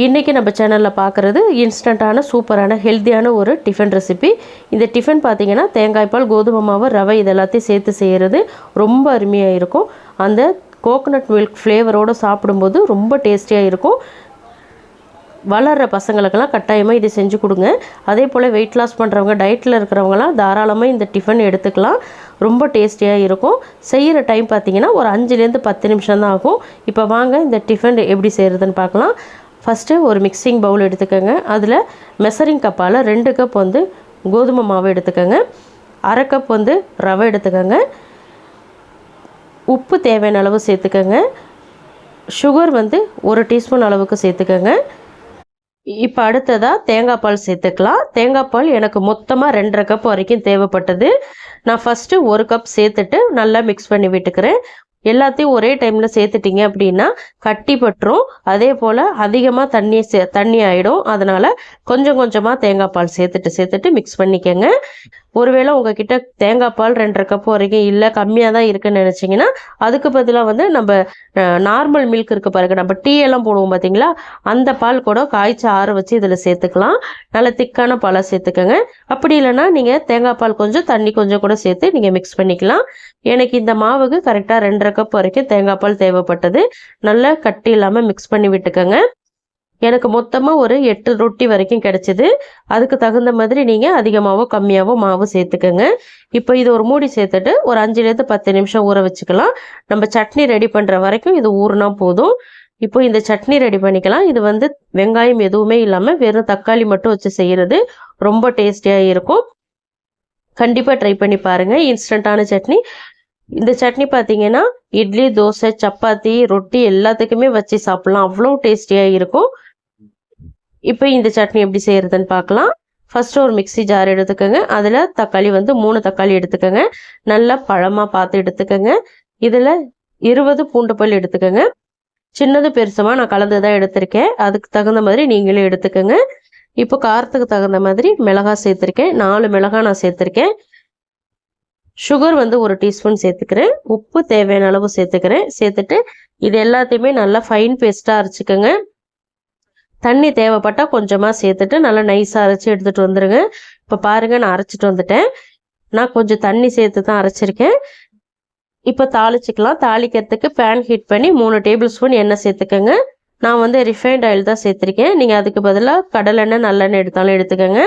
இன்றைக்கி நம்ம சேனலில் பார்க்குறது இன்ஸ்டண்ட்டான சூப்பரான ஹெல்த்தியான ஒரு டிஃபன் ரெசிபி. இந்த டிஃபன் பார்த்திங்கன்னா தேங்காய் பால், கோதுமை மாவு, ரவை இது எல்லாத்தையும் சேர்த்து செய்கிறது ரொம்ப அருமையாக இருக்கும். அந்த கோகோனட் மில்க் ஃப்ளேவரோடு சாப்பிடும்போது ரொம்ப டேஸ்டியாக இருக்கும். வளர்கிற பசங்களுக்கெல்லாம் கட்டாயமாக இதை செஞ்சு கொடுங்க. அதே போல் வெயிட் லாஸ் பண்ணுறவங்க, டயட்டில் இருக்கிறவங்களாம் தாராளமாக இந்த டிஃபன் எடுத்துக்கலாம். ரொம்ப டேஸ்டியாக இருக்கும். செய்கிற டைம் பார்த்திங்கன்னா ஒரு 5லேருந்து 10 நிமிஷம் தான் ஆகும். இப்போ வாங்க இந்த டிஃபன் எப்படி செய்கிறதுன்னு பார்க்கலாம். ஃபஸ்ட்டு ஒரு மிக்சிங் பவுல் எடுத்துக்கோங்க. அதில் மெஷரிங் கப்பால் 2 கப் வந்து கோதுமை மாவு எடுத்துக்கோங்க. 1/2 கப் வந்து ரவை எடுத்துக்கோங்க. உப்பு தேவையான அளவு சேர்த்துக்கோங்க. சுகர் வந்து 1 டீஸ்பூன் அளவுக்கு சேர்த்துக்கோங்க. இப்போ அடுத்ததாக தேங்காய் பால் சேர்த்துக்கலாம். தேங்காய் பால் எனக்கு மொத்தமாக 2.5 கப் வரைக்கும் தேவைப்பட்டது. நான் ஃபஸ்ட்டு 1 கப் சேர்த்துட்டு நல்லா மிக்ஸ் பண்ணி விட்டுக்கிறேன். எல்லாத்தையும் ஒரே டைமில் சேர்த்துட்டிங்க அப்படின்னா கட்டி பட்டுரும். அதே போல் அதிகமாக தண்ணி ஆகிடும். அதனால் கொஞ்சம் கொஞ்சமாக தேங்காய் பால் சேர்த்துட்டு மிக்ஸ் பண்ணிக்கோங்க. ஒருவேளை உங்ககிட்ட தேங்காய் பால் 2.5 கப் வரைக்கும் இல்லை, கம்மியாக தான் இருக்குன்னு நினச்சிங்கன்னா அதுக்கு பதிலாக வந்து நம்ம நார்மல் மில்க் இருக்குது பாருங்கள், நம்ம டீ எல்லாம் போடுவோம் பார்த்தீங்களா, அந்த பால் கூட காய்ச்சி ஆற வச்சு இதில் சேர்த்துக்கலாம். நல்ல திக்கான பாலை சேர்த்துக்கோங்க. அப்படி இல்லைன்னா நீங்கள் தேங்காய் பால் கொஞ்சம், தண்ணி கொஞ்சம் கூட சேர்த்து நீங்கள் மிக்ஸ் பண்ணிக்கலாம். எனக்கு இந்த மாவுக்கு கரெக்டாக 2.5 கப் வரைக்கும் தேங்காய் பால் தேவைப்பட்டது. நல்லா கட்டி இல்லாமல் மிக்ஸ் பண்ணி விட்டுக்கோங்க. எனக்கு மொத்தமாக ஒரு 8 ரொட்டி வரைக்கும் கிடச்சிது. அதுக்கு தகுந்த மாதிரி நீங்கள் அதிகமாகவோ கம்மியாகவோ மாவு சேர்த்துக்கோங்க. இப்போ இது ஒரு மூடி சேர்த்துட்டு ஒரு 5லேருந்து 10 நிமிஷம் ஊற வச்சுக்கலாம். நம்ம சட்னி ரெடி பண்ணுற வரைக்கும் இது ஊறினா போதும். இப்போ இந்த சட்னி ரெடி பண்ணிக்கலாம். இது வந்து வெங்காயம் எதுவுமே இல்லாமல் வெறும் தக்காளி மட்டும் வச்சு செய்கிறது ரொம்ப டேஸ்டியாக இருக்கும். கண்டிப்பாக ட்ரை பண்ணி பாருங்கள். இன்ஸ்டண்ட்டான சட்னி. இந்த சட்னி பார்த்தீங்கன்னா இட்லி, தோசை, சப்பாத்தி, ரொட்டி எல்லாத்துக்குமே வச்சு சாப்பிட்லாம். அவ்வளோ டேஸ்டியாக இருக்கும். இப்போ இந்த சட்னி எப்படி செய்கிறதுன்னு பார்க்கலாம். ஃபஸ்ட்டு ஒரு மிக்ஸி ஜார் எடுத்துக்கோங்க. அதில் தக்காளி வந்து 3 தக்காளி எடுத்துக்கோங்க. நல்லா பழமாக பார்த்து எடுத்துக்கோங்க. இதில் 20 பூண்டு பல் எடுத்துக்கோங்க. சின்னது பெருசமாக நான் கலந்து தான் எடுத்திருக்கேன். அதுக்கு தகுந்த மாதிரி நீங்களும் எடுத்துக்கோங்க. இப்போ காரத்துக்கு தகுந்த மாதிரி மிளகாய் சேர்த்துருக்கேன். 4 மிளகாய் நான் சேர்த்துருக்கேன். சுகர் வந்து 1 டீஸ்பூன் சேர்த்துக்கிறேன். உப்பு தேவையான அளவு சேர்த்துக்கிறேன். சேர்த்துட்டு இது எல்லாத்தையுமே நல்லா ஃபைன் பேஸ்ட்டாக அரைச்சிக்கோங்க. தண்ணி தேவைப்பட்டால் கொஞ்சமாக சேர்த்துட்டு நல்லா நைஸாக அரைச்சி எடுத்துகிட்டு வந்துடுங்க. இப்போ பாருங்கள், நான் அரைச்சிட்டு வந்துட்டேன். நான் கொஞ்சம் தண்ணி சேர்த்து தான் அரைச்சிருக்கேன். இப்போ தாளிச்சிக்கலாம். தாளிக்கிறதுக்கு பேன் ஹீட் பண்ணி 3 டேபிள் ஸ்பூன் எண்ணெய் சேர்த்துக்கோங்க. நான் வந்து ரிஃபைண்ட் ஆயில் தான் சேர்த்துருக்கேன். நீங்கள் அதுக்கு பதிலாக கடலெண்ணெய், நல்லெண்ணெய் எடுத்தாலும் எடுத்துக்கோங்க.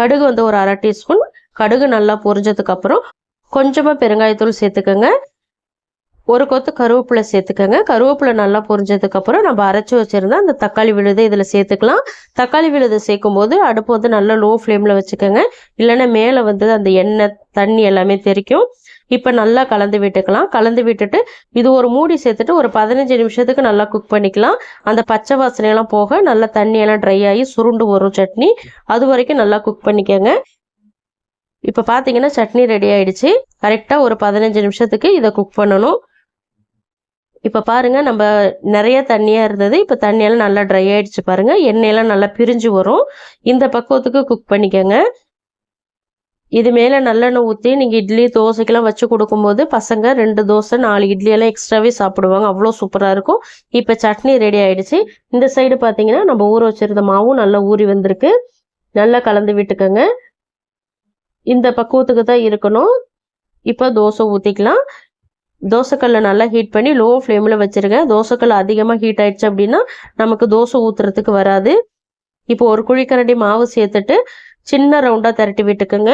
கடுகு வந்து ஒரு 1/2 டீஸ்பூன். கடுகு நல்லா பொரிஞ்சதுக்கப்புறம் கொஞ்சமாக பெருங்காயத்தூள் சேர்த்துக்கோங்க. 1 கொத்து கருவேப்பிலை சேர்த்துக்கோங்க. கருவேப்பிலை நல்லா பொரிஞ்சதுக்கப்புறம் நம்ம அரைச்சி வச்சுருந்தா அந்த தக்காளி விழுதை இதில் சேர்த்துக்கலாம். தக்காளி விழுதை சேர்க்கும் போது அடுப்பு வந்து நல்லா லோ ஃப்ளேமில் வச்சுக்கோங்க. இல்லைன்னா மேலே வந்து அந்த எண்ணெய், தண்ணி எல்லாமே தெறிக்கும். இப்போ நல்லா கலந்து விட்டுக்கலாம். கலந்து விட்டுட்டு இது ஒரு மூடி சேர்த்துட்டு ஒரு 15 நிமிஷத்துக்கு நல்லா குக் பண்ணிக்கலாம். அந்த பச்சை வாசனையெல்லாம் போக நல்லா தண்ணியெல்லாம் ட்ரை ஆகி சுருண்டு வரும் சட்னி. அது வரைக்கும் நல்லா குக் பண்ணிக்கோங்க. இப்போ பார்த்தீங்கன்னா சட்னி ரெடி ஆகிடுச்சு. கரெக்டாக ஒரு 15 நிமிஷத்துக்கு இதை குக் பண்ணணும். இப்போ பாருங்கள், நம்ம நிறைய தண்ணியாக இருந்தது. இப்போ தண்ணியெல்லாம் நல்லா ட்ரை ஆகிடுச்சு பாருங்கள். எண்ணெயெல்லாம் நல்லா பிரிஞ்சு வரும். இந்த பக்குவத்துக்கு குக் பண்ணிக்கோங்க. இது மேலே நல்லெண்ணெய் ஊற்றி நீங்கள் இட்லி, தோசைக்கெல்லாம் வச்சு கொடுக்கும்போது பசங்க 2 தோசை, 4 இட்லியெல்லாம் எக்ஸ்ட்ராவே சாப்பிடுவாங்க. அவ்வளோ சூப்பராக இருக்கும். இப்போ சட்னி ரெடி ஆகிடுச்சு. இந்த சைடு பார்த்தீங்கன்னா நம்ம ஊற வச்சுருந்த மாவும் நல்லா ஊறி வந்திருக்கு. நல்லா கலந்து விட்டுக்கோங்க. இந்த பக்குவத்துக்கு தான் இருக்கணும். இப்போ தோசை ஊற்றிக்கலாம். தோசைக்கல்லை நல்லா ஹீட் பண்ணி லோ ஃப்ளேமில் வச்சுருங்க. தோசைக்கல் அதிகமாக ஹீட் ஆகிடுச்சு அப்படின்னா நமக்கு தோசை ஊற்றுறதுக்கு வராது. இப்போ ஒரு குழிக்கரண்டி மாவு சேர்த்துட்டு சின்ன ரவுண்டாக திரட்டி விட்டுக்குங்க.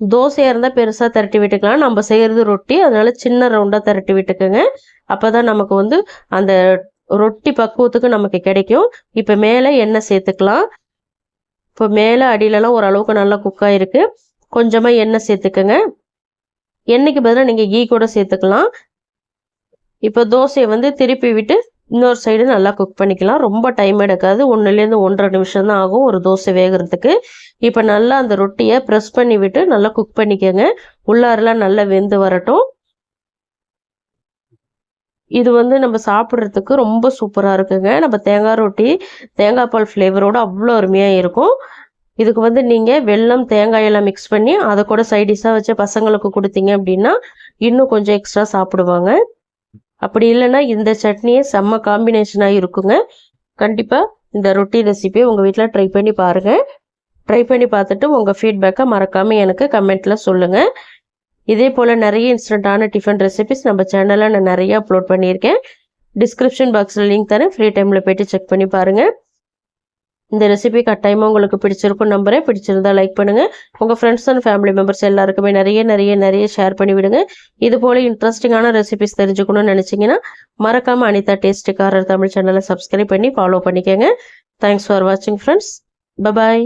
தோசையாக இருந்தால் பெருசாக திரட்டி விட்டுக்கலாம். நம்ம செய்கிறது ரொட்டி, அதனால சின்ன ரவுண்டாக திரட்டி விட்டுக்குங்க. அப்போ தான் நமக்கு வந்து அந்த ரொட்டி பக்குவத்துக்கு நமக்கு கிடைக்கும். இப்போ மேலே எண்ணெய் சேர்த்துக்கலாம். இப்போ மேலே அடியிலலாம் ஓரளவுக்கு நல்லா குக் ஆகிருக்கு. கொஞ்சமாக எண்ணெய் சேர்த்துக்கோங்க. எண்ணெய்க்கு பதிலாக நீங்கள் கீ கூட சேர்த்துக்கலாம். இப்போ தோசையை வந்து திருப்பி விட்டு இன்னொரு சைடு நல்லா குக் பண்ணிக்கலாம். ரொம்ப டைம் எடுக்காது. 1லேருந்து 1.5 நிமிஷம் தான் ஆகும் ஒரு தோசை வேகிறதுக்கு. இப்போ நல்லா அந்த ரொட்டியை ப்ரெஸ் பண்ணி விட்டு நல்லா குக் பண்ணிக்கோங்க. உள்ளாரெல்லாம் நல்லா வெந்து வரட்டும். இது வந்து நம்ம சாப்பிட்றதுக்கு ரொம்ப சூப்பராக இருக்குங்க. நம்ம தேங்காய் ரொட்டி தேங்காய் பால் ஃப்ளேவரோடு அவ்வளோ அருமையாக இருக்கும். இதுக்கு வந்து நீங்கள் வெல்லம், தேங்காயெல்லாம் மிக்ஸ் பண்ணி அதை கூட சைடிஷாக வச்சு பசங்களுக்கு கொடுத்தீங்க அப்படின்னா இன்னும் கொஞ்சம் எக்ஸ்ட்ரா சாப்பிடுவாங்க. அப்படி இல்லைன்னா இந்த சட்னியே செம்ம காம்பினேஷனாக இருக்குங்க. கண்டிப்பாக இந்த ரொட்டி ரெசிபியை உங்கள் வீட்டில் ட்ரை பண்ணி பாருங்கள். ட்ரை பண்ணி பார்த்துட்டு உங்கள் ஃபீட்பேக்கை மறக்காமல் எனக்கு கமெண்ட்டில் சொல்லுங்கள். இதே போல் நிறைய இன்ஸ்டண்ட்டான டிஃபன் ரெசிபிஸ் நம்ம சேனலில் நான் நிறைய அப்லோட் பண்ணியிருக்கேன். டிஸ்கிரிப்ஷன் பாக்ஸில் லிங்க் தரேன். ஃப்ரீ டைமில் போய்ட்டு செக் பண்ணி பாருங்கள். இந்த ரெசிபி கட்டாயமாக உங்களுக்கு பிடிச்சிருக்கும் நம்புறேன். பிடிச்சிருந்தா லைக் பண்ணுங்கள். உங்கள் ஃப்ரெண்ட்ஸ் அண்ட் ஃபேமிலி மெம்பர்ஸ் எல்லாருக்குமே நிறைய ஷேர் பண்ணி விடுங்க. இது போல் இன்ட்ரெஸ்டிங்கான ரெசிபிஸ் தெரிஞ்சுக்கணும்னு நினச்சிங்கன்னா மறக்காமல் அனிதா டேஸ்டிக்காரர் தமிழ் சேனலை சப்ஸ்கிரைப் பண்ணி ஃபாலோ பண்ணிக்கோங்க. தேங்க்ஸ் ஃபார் வாட்சிங் ஃப்ரெண்ட்ஸ். பபாய்.